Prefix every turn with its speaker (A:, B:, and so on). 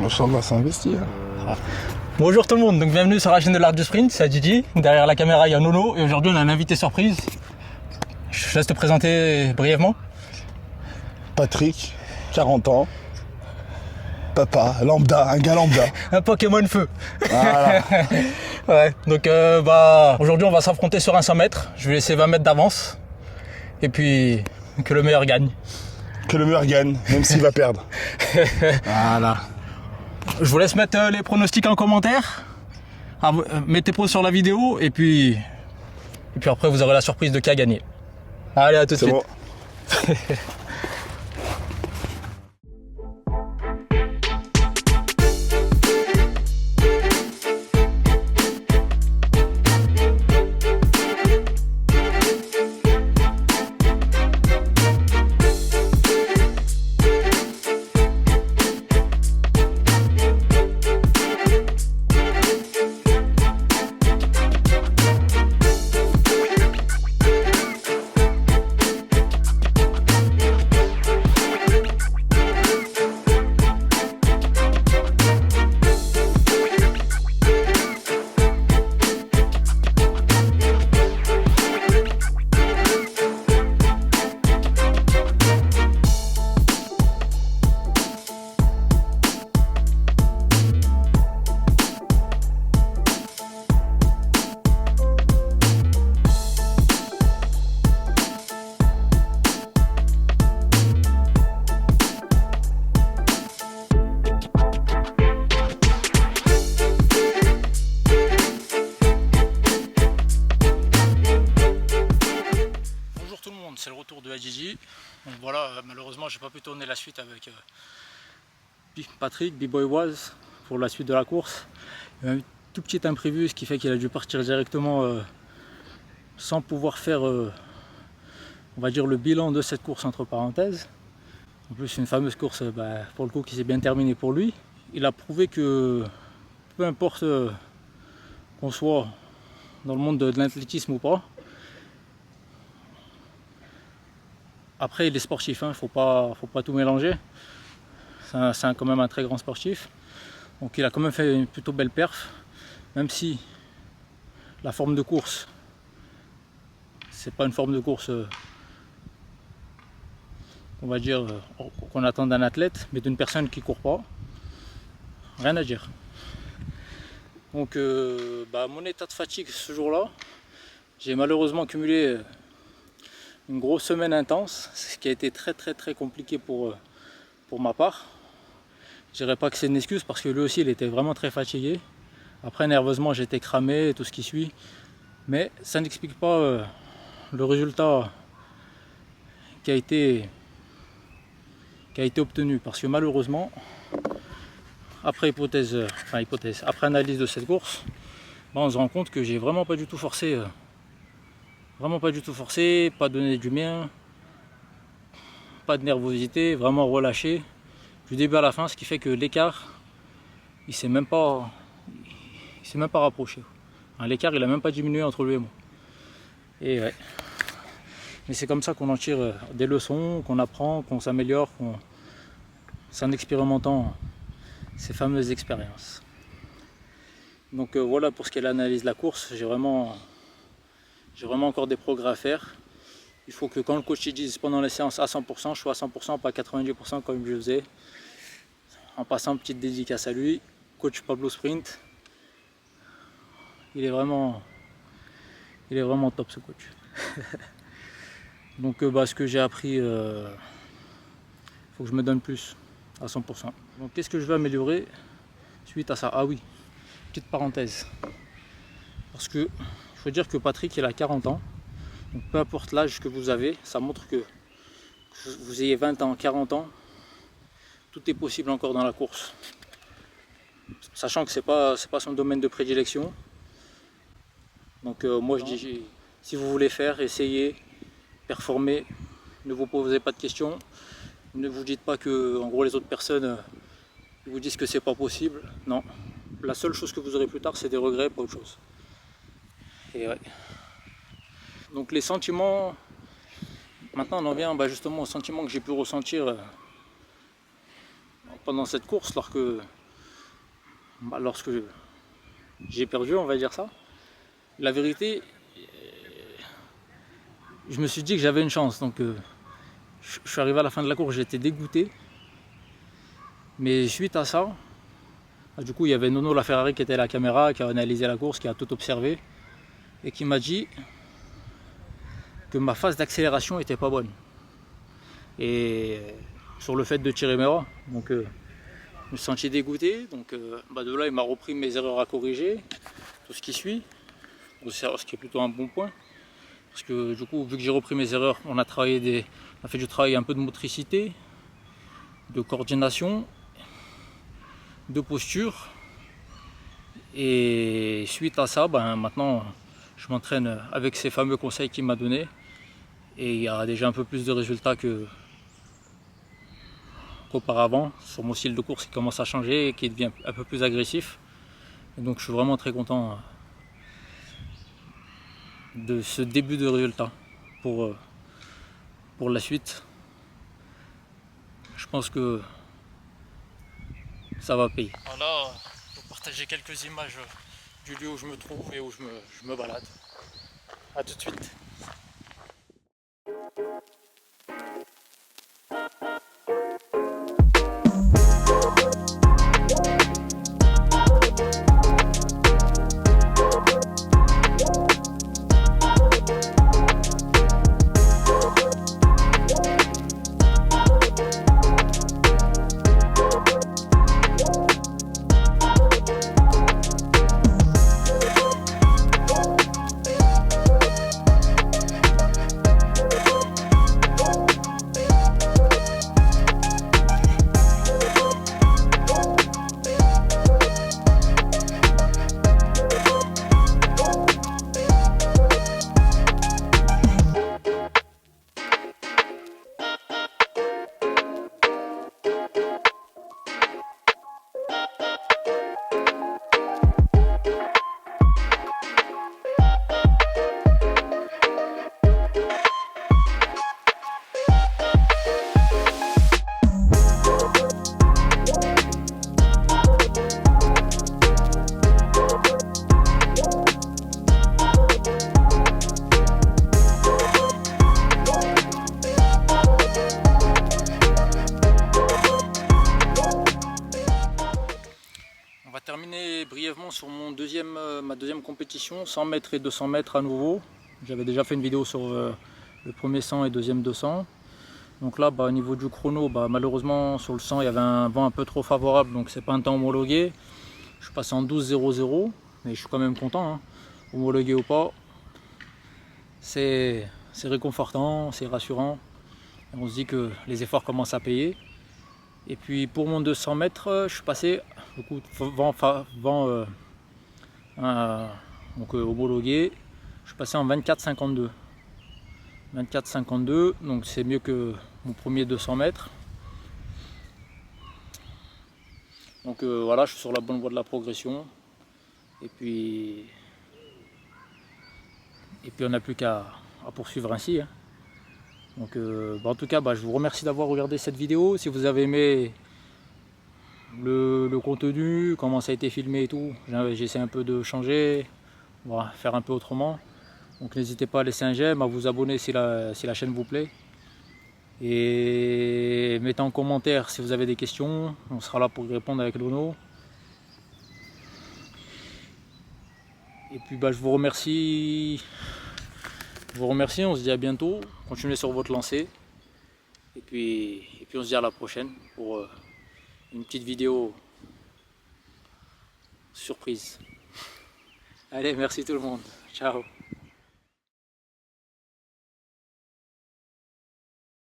A: Machallah, c'est investi. Hein.
B: Bonjour tout le monde, donc bienvenue sur la chaîne de l'Art du Sprint, c'est Adjidji. Derrière la caméra il y a Nono et aujourd'hui on a un invité surprise. Je laisse te présenter brièvement.
A: Patrick, 40 ans. Papa, lambda, un gars lambda.
B: Un Pokémon feu.
A: Voilà.
B: Ouais, donc aujourd'hui on va s'affronter sur un 100 mètres. Je vais laisser 20 mètres d'avance. Et puis que le meilleur gagne.
A: Que le meilleur gagne, même s'il va perdre. Voilà.
B: Je vous laisse mettre les pronostics en commentaire. Mettez pause sur la vidéo et puis après vous aurez la surprise de qui a gagné. Allez, à tout de suite.
A: Bon.
B: C'est le retour de Adjidji. Donc voilà, malheureusement j'ai pas pu tourner la suite avec Patrick, B-Boy Waz pour la suite de la course. Il y a eu un tout petit imprévu, ce qui fait qu'il a dû partir directement sans pouvoir faire on va dire le bilan de cette course entre parenthèses. En plus une fameuse course pour le coup qui s'est bien terminée pour lui. Il a prouvé que peu importe qu'on soit dans le monde de l'athlétisme ou pas. Après il est sportif, hein, faut pas tout mélanger. C'est quand même un très grand sportif. Donc il a quand même fait une plutôt belle perf. Même si la forme de course, c'est pas une forme de course on va dire qu'on attend d'un athlète, mais d'une personne qui court pas. Rien à dire. Donc mon état de fatigue ce jour-là, j'ai malheureusement cumulé une grosse semaine intense, ce qui a été très compliqué pour ma part. Je dirais pas que c'est une excuse parce que lui aussi il était vraiment très fatigué. Après nerveusement j'étais cramé et tout ce qui suit. Mais ça n'explique pas le résultat qui a été obtenu. Parce que malheureusement, après après analyse de cette course, on se rend compte que j'ai vraiment pas du tout forcé. Pas donné du mien, pas de nervosité, vraiment relâché du début à la fin, ce qui fait que l'écart il s'est même pas rapproché. L'écart il a même pas diminué entre lui et moi. Et ouais. Mais c'est comme ça qu'on en tire des leçons, qu'on apprend, qu'on s'améliore, c'est en expérimentant ces fameuses expériences. Donc voilà pour ce qui est l'analyse de la course, j'ai vraiment encore des progrès à faire. Il faut que quand le coach dise pendant les séances à 100%, je sois à 100%, pas à 90% comme je faisais. En passant une petite dédicace à lui, coach Pablo Sprint. Il est vraiment top ce coach. Donc ce que j'ai appris, faut que je me donne plus à 100%. Donc qu'est-ce que je vais améliorer suite à ça? Ah oui, petite parenthèse. Parce que il faut dire que Patrick il a 40 ans, donc peu importe l'âge que vous avez, ça montre que vous ayez 20 ans, 40 ans, tout est possible encore dans la course. Sachant que c'est pas son domaine de prédilection. Donc moi je dis, si vous voulez faire, essayez, performez, ne vous posez pas de questions, ne vous dites pas que en gros les autres personnes vous disent que c'est pas possible. Non, la seule chose que vous aurez plus tard c'est des regrets, pas autre chose. Et ouais. Donc les sentiments, maintenant on en vient justement aux sentiments que j'ai pu ressentir pendant cette course, lorsque lorsque j'ai perdu, on va dire ça, la vérité, je me suis dit que j'avais une chance. Donc je suis arrivé à la fin de la course, j'étais dégoûté. Mais suite à ça, du coup il y avait Nono Laferrari qui était à la caméra, qui a analysé la course, qui a tout observé et qui m'a dit que ma phase d'accélération était pas bonne. Et sur le fait de tirer mes bras, donc je me suis senti dégoûté. Donc de là il m'a repris mes erreurs à corriger, tout ce qui suit, ce qui est plutôt un bon point. Parce que du coup, vu que j'ai repris mes erreurs, on a fait du travail un peu de motricité, de coordination, de posture. Et suite à ça, maintenant, je m'entraîne avec ces fameux conseils qu'il m'a donnés. Et il y a déjà un peu plus de résultats qu'auparavant. Sur mon style de course qui commence à changer et qui devient un peu plus agressif. Et donc je suis vraiment très content de ce début de résultat pour la suite. Je pense que ça va payer. Voilà, je vais partager quelques images du lieu où je me trouve et où je me balade. A tout de suite. On va terminer brièvement sur ma deuxième compétition, 100 mètres et 200 mètres à nouveau. J'avais déjà fait une vidéo sur le premier 100 et deuxième 200. Donc là, au niveau du chrono, malheureusement sur le 100 il y avait un vent un peu trop favorable, donc c'est pas un temps homologué. Je suis passé en 12.00, mais je suis quand même content, hein. Homologué ou pas, c'est réconfortant, c'est rassurant. Et on se dit que les efforts commencent à payer. Et puis pour mon 200 mètres, je suis passé, du coup, homologué, je suis passé en 24.52. 24.52, donc c'est mieux que mon premier 200 mètres. Donc voilà, je suis sur la bonne voie de la progression. Et puis on n'a plus qu'à poursuivre ainsi, hein. Donc en tout cas, je vous remercie d'avoir regardé cette vidéo. Si vous avez aimé le contenu, comment ça a été filmé et tout, j'essaie un peu de changer, on va faire un peu autrement. Donc n'hésitez pas à laisser un j'aime, à vous abonner si la chaîne vous plaît. Et mettez en commentaire si vous avez des questions, on sera là pour y répondre avec Nono. Et puis je vous remercie. On se dit à bientôt. Continuez sur votre lancée. Et puis on se dit à la prochaine pour une petite vidéo surprise. Allez, merci tout le monde. Ciao.